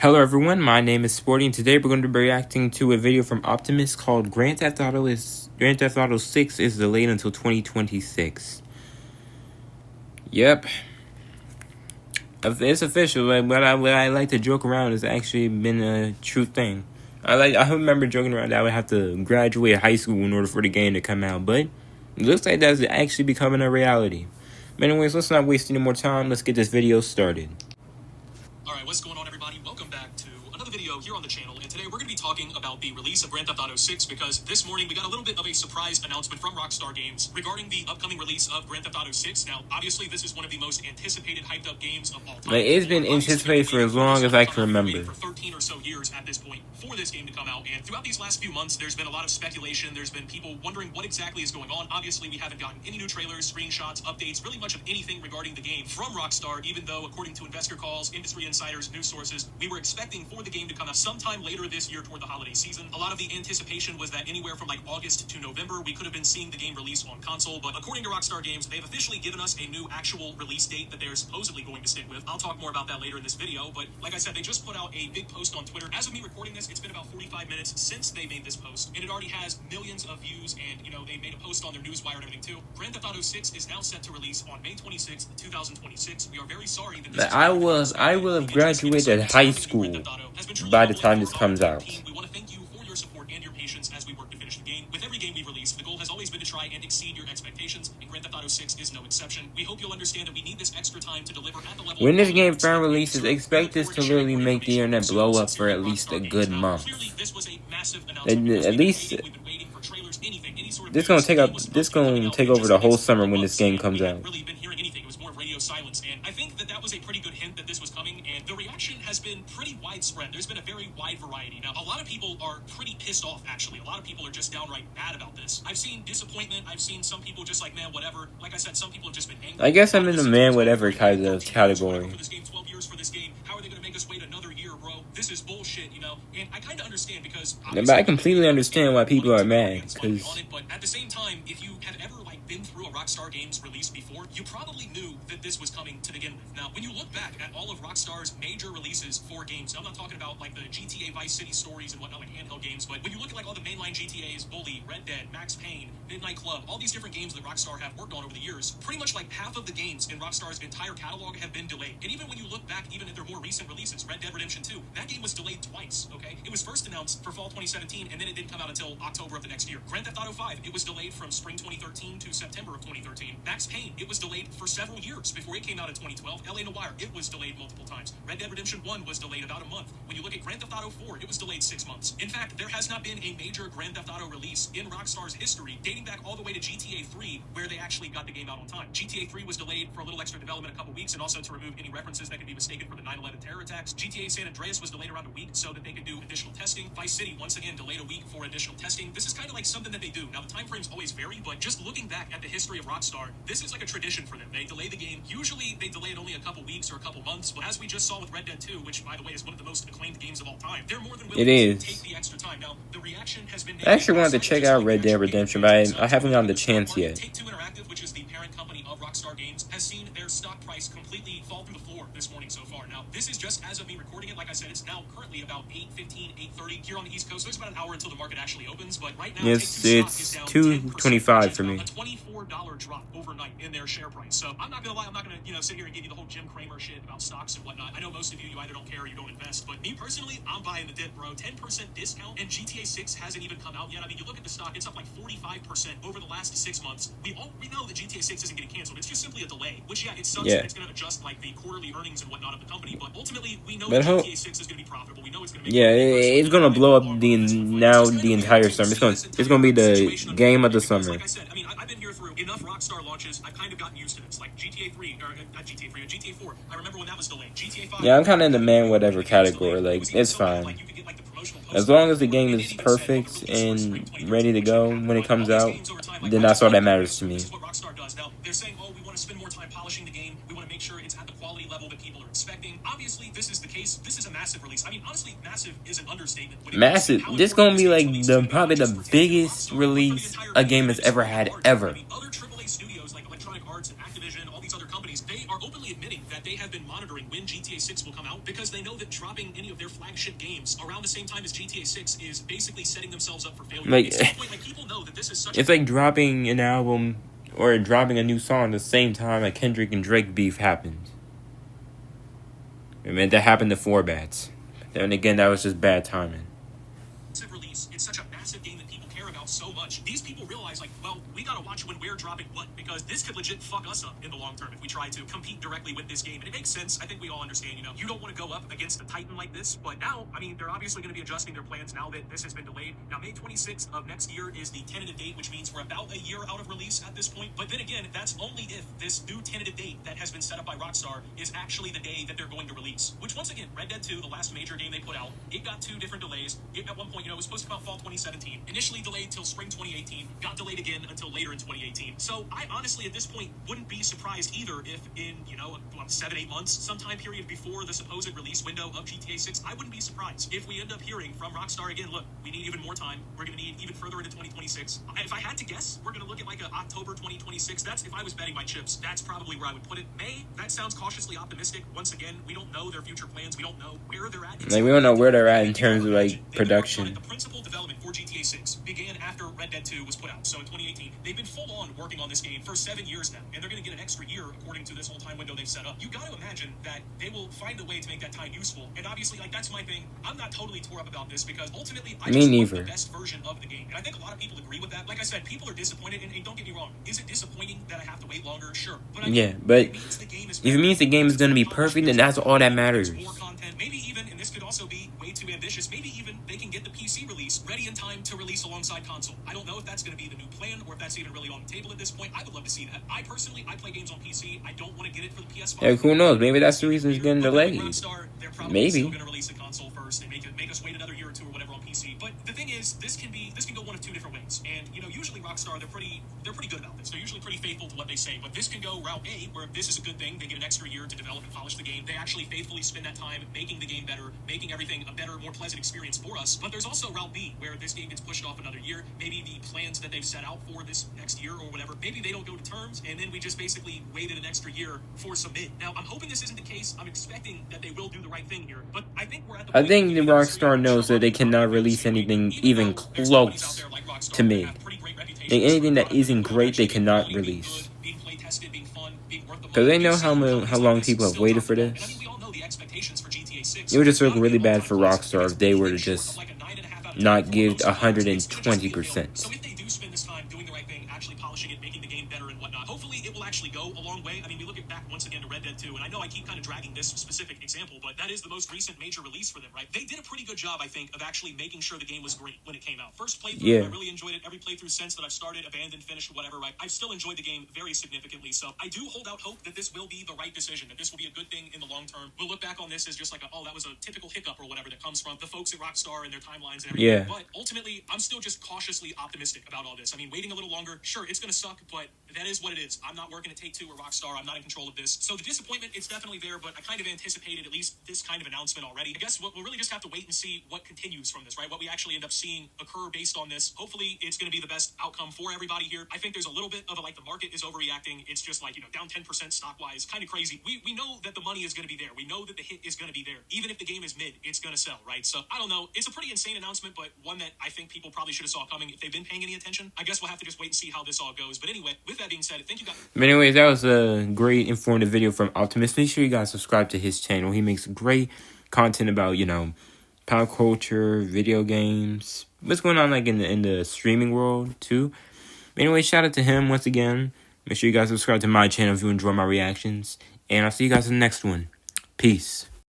Hello everyone, my name is Sporty, and today we're going to be reacting to a video from Optimus called Grand Theft Auto 6 is delayed until 2026. Yep. It's official. What I like to joke around has actually been a true thing. I remember joking around that I would have to graduate high school in order for the game to come out, but it looks like that's actually becoming a reality. But anyways, let's not waste any more time. Let's get this video started. Alright, what's going on, everybody? Welcome back to another video here on the channel, and today we're going to be talking about the release of Grand Theft Auto 6 because this morning we got a little bit of a surprise announcement from Rockstar Games regarding the upcoming release of Grand Theft Auto 6. Now, obviously, this is one of the most anticipated, hyped up games of all time. Like, it's been anticipated for as long as I can remember. For 13 or so years at this point for this game to come out, and throughout these last few months, there's been a lot of speculation. There's been people wondering what exactly is going on. Obviously, we haven't gotten any new trailers, screenshots, updates, really much of anything regarding the game from Rockstar, even though, according to investor calls, industry insiders, news sources, we were expecting for the game to come out sometime later this year toward the holiday season. A lot of the anticipation was that anywhere from like August to November, we could have been seeing the game release on console, but according to Rockstar Games, they've officially given us a new actual release date that they're supposedly going to stick with. I'll talk more about that later in this video, but like I said, they just put out a big post on Twitter. As of me recording this, it's been about 45 minutes since they made this post, and it already has millions of views, and, you know, they made a post on their newswire and everything too. Grand Theft Auto 6 is now set to release on May 26th, 2026. We are very sorry that this I will have graduated high school by the time this comes out. We want to thank you for your support and your patience as we work to finish the game. With every game we've released, the goal has always been to try and exceed your expectations, and Grand Theft Auto 6 is no exception. We hope you'll understand that we need this extra time to deliver at the level. When this game finally releases, expect this to literally make the internet blow up for at least a good month. At least this gonna take over the whole summer when this game comes out. Silence, and I think that was a pretty good hint that this was coming, and the reaction has been pretty widespread. There's been a very wide variety. Now, a lot of people are pretty pissed off, actually. A lot of people are just downright mad about this. I've seen disappointment. I've seen some people just like, man, whatever. Like I said, some people have just been angry. I guess I'm in the man whatever kind of category. For this game, 12 years for this game. How are they going to make us wait another year, bro? This is bullshit, you know? And I kind of understand because... But I completely understand why people are mad, because... But at the same time, if you have ever, like, been through a Rockstar Games release before, you probably knew that this was coming to begin with. Now, when you look back at all of Rockstar's major releases for games, I'm not talking about, like, the GTA Vice City stories and whatnot, like handheld games, but when you look at, like, all the mainline GTAs, Bully, Red Dead, Max Payne, Midnight Club, all these different games that Rockstar have worked on over the years, pretty much like half of the games in Rockstar's entire catalog have been delayed. And even when you look back, even at their more recent releases, Red Dead Redemption 2, that game was delayed twice, okay? It was first announced for fall 2017, and then it didn't come out until October of the next year. Grand Theft Auto 5, it was delayed from spring 2013 to September of 2013. Max Payne, it was delayed for several years before it came out in 2012. LA Noire, it was delayed multiple times. Red Dead Redemption 1 was delayed about a month. When you look at Grand Theft Auto 4, it was delayed 6 months. In fact, there has not been a major Grand Theft Auto release in Rockstar's history dating back all the way to GTA 3, where they actually got the game out on time. GTA 3 was delayed for a little extra development a couple weeks, and also to remove any references that could be mistaken for the 9/11 terror attacks. GTA San Andreas was delayed around a week so that they could do additional testing. Vice City, once again, delayed a week for additional testing. This is kind of like something that they do. Now, the time frames always vary, but just looking back at the history of Rockstar, this is like a tradition for them. They delay the game. Usually, they delay it only a couple weeks or a couple months, but as we just saw with Red Dead 2, which, by the way, is one of the most acclaimed games of all time, they're more than willing to take the extra time. Now, the reaction has been... I actually wanted to check out Red Dead Redemption, but I haven't gotten the chance yet. Take-Two Interactive, which is the parent company of Rockstar Games, has seen their stock price completely fall through the floor this morning so far. Now, this is just as of me recording it. Like I said, it's now currently about 8:15, 8:30 here on the East Coast. So it's about an hour until the market actually opens, but right now, yes, it's $2.25 for me. A $24 drop overnight in their share price. So I'm not gonna lie, I'm not gonna, you know, sit here and give you the whole Jim Cramer shit about stocks and whatnot. I know most of you either don't care or you don't invest, but me personally, I'm buying the dip, bro. 10% discount, and GTA 6 hasn't even come out yet. I mean, you look at the stock, it's up like 45% over the last 6 months. We know that GTA 6 isn't getting canceled. It's just simply a delay, which, yeah, it sucks that it's gonna adjust like the quarterly earnings and whatnot of the company, but ultimately, we know that GTA 6 is gonna be profitable. We know it's gonna make it's gonna blow up the entire summer. It's gonna be the game of the summer. Like I said, I mean, I've been here through enough Rockstar launches. I've kind of gotten used to this. Like GTA 3, or not GTA 3, or GTA 4. I remember when that was delayed. GTA 5. Yeah, I'm kind of in the man whatever category. Like, it's fine. As long as the game is perfect and ready to go when it comes out, then that's all that matters to me. What Rockstar does. Now, they're saying, oh, we want to spend more time polishing the game. We want to make sure it's at the quality level that people are expecting. Obviously, this is the case. This is a massive release. I mean, honestly, massive is an understatement. Massive. This gonna be like probably the biggest release a game has ever had, ever. Other AAA studios like Electronic Arts and Activision, all these other companies, they are openly admitting that they have been monitoring when GTA 6 will come out because they know that dropping any of their flagship games around the same time as GTA 6 is basically setting themselves up for failure. Like, It's to the point, like, people know that this is such it's like dropping an album or dropping a new song the same time like Kendrick and Drake beef happened. I mean, that happened to 4Bats. Then again, that was just bad timing. release. It's such a massive game that people care about so much. These people realize, like, well, we gotta watch when we're dropping what, because this could legit fuck us up in the long term if we try to compete directly with this game. And it makes sense. I think we all understand, you know, you don't want to go up against a titan like this, but now, I mean, they're obviously going to be adjusting their plans now that this has been delayed. Now, May 26th of next year is the tentative date, which means we're about a year out of release at this point. But then again, that's only if this new tentative date that has been set up by Rockstar is actually the day that they're going to release. Which, once again, Red Dead 2, the last major game they put out, it got 2 different delays. It, at one point, you know, it was supposed to come out fall 2017. Initially delayed till spring 2018. Got delayed again until later in 2018. So I honestly, at this point, wouldn't be surprised either if in, you know, 7-8 months, some time period before the supposed release window of GTA 6, I wouldn't be surprised if we end up hearing from Rockstar again, look, we need even more time. We're going to need even further into 2026. If I had to guess, we're going to look at like a October 2026. That's, if I was betting my chips, that's probably where I would put it. May, that sounds cautiously optimistic. Once again, we don't know their future plans. We don't know where they're at. Like, we don't know where they're at in terms of, like, production. The principal development for GTA 6 began after Red Dead 2 was put out. So in 2018, they've been full on working on this game for 7 years now, and they're going to get an extra year according to this whole time window they've set up. You got to imagine that they will find a way to make that time useful. And obviously, like, that's my thing. I'm not totally tore up about this because ultimately, I just want the best version of the game. And I think a lot of people agree with that. Like I said, people are disappointed, and don't get me wrong. Is it disappointing that I have to wait longer? Sure. But I mean, yeah, but it means the game is if it means the game is going to be perfect, then that's all that matters. more content, maybe even, and this could also be way too ambitious, maybe even they can get the PC release ready in time to release alongside console. I don't know if that's going to be the new plan or if that's even really on the table at this point. I would love to see that. I personally, I play games on PC. I don't want to get it for the PS5. Yeah, who knows? Maybe that's the reason it's getting delayed. Rockstar, they're probably Maybe. still going to release the console first and make us wait another year or two or whatever on PC. But the thing is, this can go one of 2 different ways. And you know, usually Rockstar, they're pretty good about this. They're usually pretty faithful to what they say. But this can go route A, where if this is a good thing, they get an extra year to develop and polish the game. They actually faithfully spend that time making the game better, making everything a better, more pleasant experience for us. But there's also route B, where this game gets pushed off another year. Maybe the plans that they've set out for this next year or whatever, maybe they don't go to terms, and then we just basically waited an extra year for some mid. Now, I'm hoping this isn't the case. I'm expecting that they will do the right thing here. But I think we're at the point. I think the Rockstar knows that they cannot release anything even close to mid. Like, anything that isn't great, they cannot release. Because they know how long people have waited for this. It would just look really bad for Rockstar if they were to just not give 120%. So if they do spend this time doing the right thing, actually polishing it, making the game better and whatnot, hopefully it will actually go a long way. I mean, we look back once again to Red Dead 2, and I know I keep kind of dragging this specific example, but that is the most recent major release for them, right? They did a pretty good job, I think, of actually making sure the game was great when it came out. First playthrough, yeah. I really enjoyed it. Every playthrough since that I've started, abandoned, finished, whatever, right? I've still enjoyed the game very significantly, so I do hold out hope that this will be the right decision, that this will be a good thing in the long term. We'll look back on this as just like that was a typical hiccup or whatever that comes from the folks at Rockstar and their timelines and everything. Yeah. But ultimately, I'm still just cautiously optimistic about all this. I mean, waiting a little longer, sure, it's going to suck, but that is what it is. I'm not working at Take-Two or Rockstar. I'm not in control of this. So the disappointment, it's definitely there, but I kind of anticipated at least this kind of announcement already. I guess we'll really just have to wait and see what continues from this, right? What we actually end up seeing occur based on this. Hopefully, it's going to be the best outcome for everybody here. I think there's a little bit of the market is overreacting. It's just like, you know, down 10% stock-wise, kind of crazy. We know that the money is going to be there. We know that the hit is going to be there. Even if the game is mid, it's going to sell, right? So, I don't know. It's a pretty insane announcement, but one that I think people probably should have saw coming if they've been paying any attention. I guess we'll have to just wait and see how this all goes. But anyway, with that being said, thank you guys. But anyways, that was a great informative video from Optimus. Make sure you guys subscribe to his channel. He makes great content about, you know, pop culture, video games, what's going on like in the streaming world too. But anyway, shout out to him once again. Make sure you guys subscribe to my channel if you enjoy my reactions. And I'll see you guys in the next one. Peace.